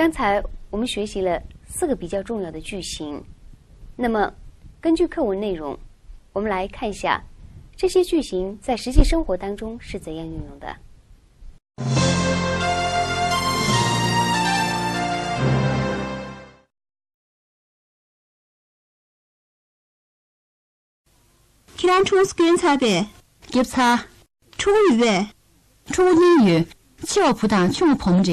刚才我们学习了4个比较重要的句型，那么根据课文内容，我们来看一下这些句型在实际生活当中是怎样运用的。키랑 총스크린사베 깁사 총유에 초英语教普达穷朋者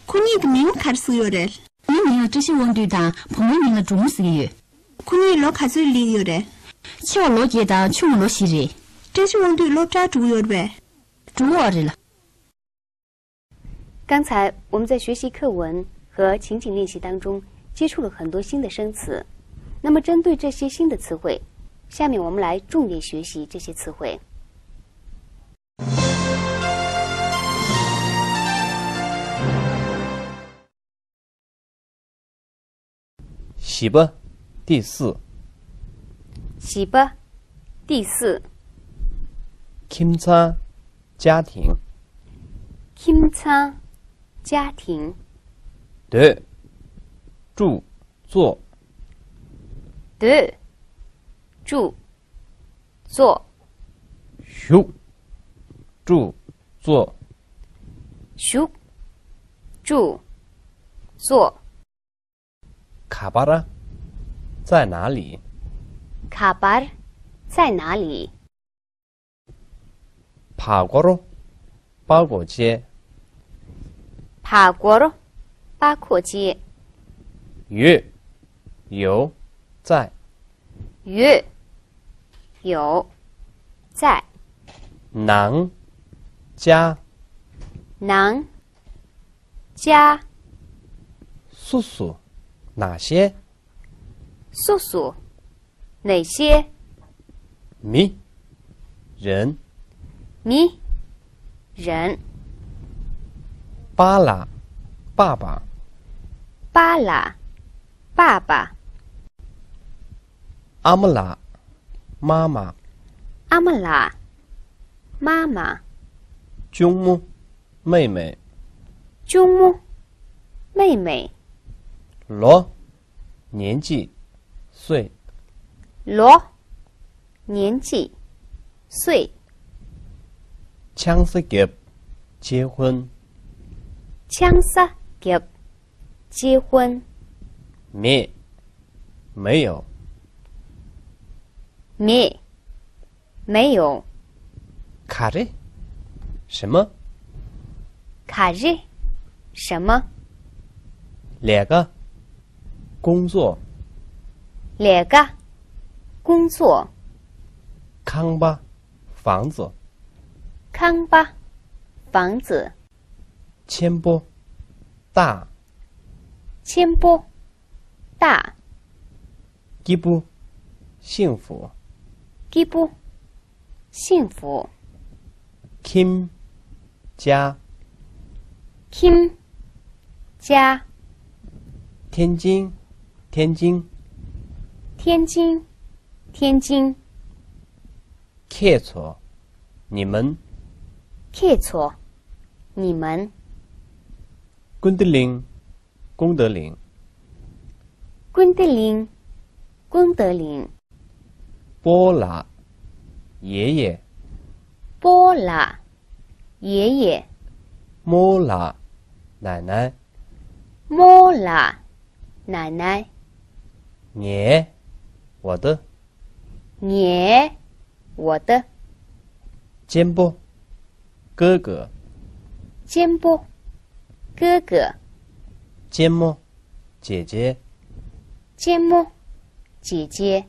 코니드민 가르스요레 你们有这些问题的朋友们的中式语 코니로 가슬리요레 教罗杰的穷罗西人 这些问题로자 주요레 主要的了。刚才我们在学习课文和情景练习当中接触了很多新的生词，那么针对这些新的词汇，下面我们来重点学习这些词汇。洗吧，第4。洗吧，第4。kimcha，家庭。kimcha，家庭。对，住，坐。对，住，坐。咻，住，坐。咻，住，坐。卡巴拉，在哪里？卡巴尔，在哪里？爬过喽，包裹街。爬过喽，八廓街。有，在。有，在。囊，家。囊，家。叔叔，哪些？叔叔，哪些？人。人。巴拉，爸爸。巴拉，爸爸。阿姆拉，妈妈。阿姆拉，妈妈。舅母，妹妹。舅母，妹妹。罗，年纪，岁。罗，年纪，岁。枪色给，结婚。枪杀给，结婚。没有。没有。卡着，什么？卡日，什么2个，工作。2个，工作。康巴，房子。康巴，房子。千波，大。千波，大。吉布，幸福。吉布，幸福。kim，家。kim，家。天津，天津，天津。切磋，你们。切磋，你们。功德林，功德林。功德林，功德林。波拉，爷爷。波拉，爷爷。莫拉，奶奶。莫拉，奶奶。你，我的。你，我的。肩部，哥哥。肩部，哥哥。肩末，姐姐。肩末，姐姐。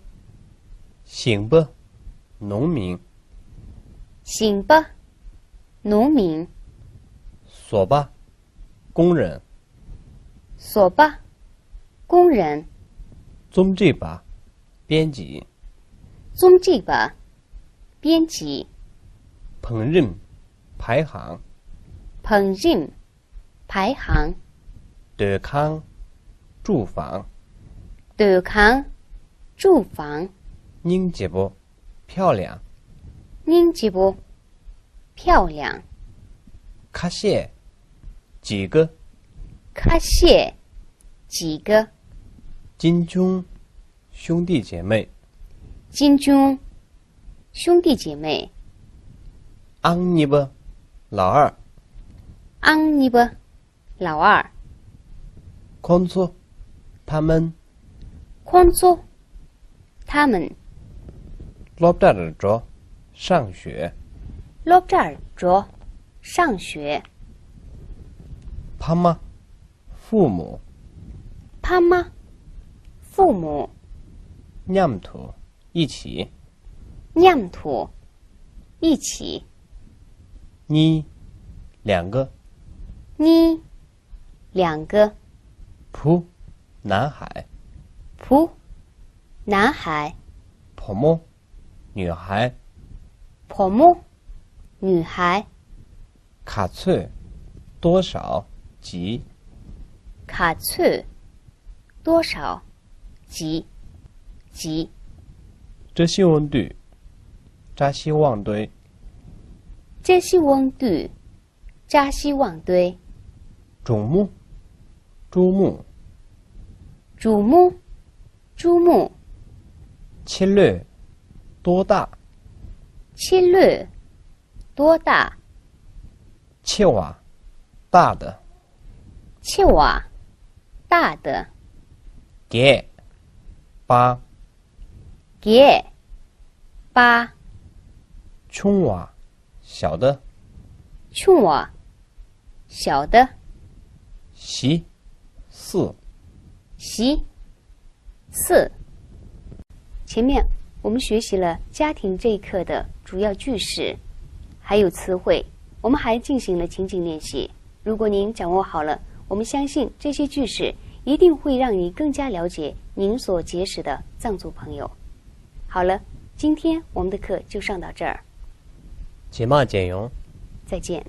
醒吧，农民。醒吧，农民。锁吧，工人。锁吧，工人。宗这吧，编辑。宗这吧，编辑。烹饪，排行。烹饪，排行。德康，住房。德康，住房。宁吉不，漂亮。宁吉不，漂亮。卡谢，几个。卡谢，几个，金军兄弟姐妹，金军兄弟姐妹，安妮巴老二，安妮巴老二，宽措他们，宽措他们，落这儿着上学，落这儿着上学，爸妈父母，爸妈父母，念土一起，念土一起，你两个，你两个，仆男孩，仆男孩，婆母女孩，婆母女孩，卡翠多少几，卡翠多少几几，这新闻队，扎希望堆，这希望队，扎希望堆，种木，珠木，瞩目，珠目，侵略多大，侵略多大，切瓦大的，切瓦大的，给八给八，琼瓦小的，琼瓦小的，西四习四。前面我们学习了家庭这一课的主要句式，还有词汇，我们还进行了情景练习。如果您掌握好了，我们相信这些句式一定会让你更加了解您所结识的藏族朋友。好了，今天我们的课就上到这儿，节目内容。再见。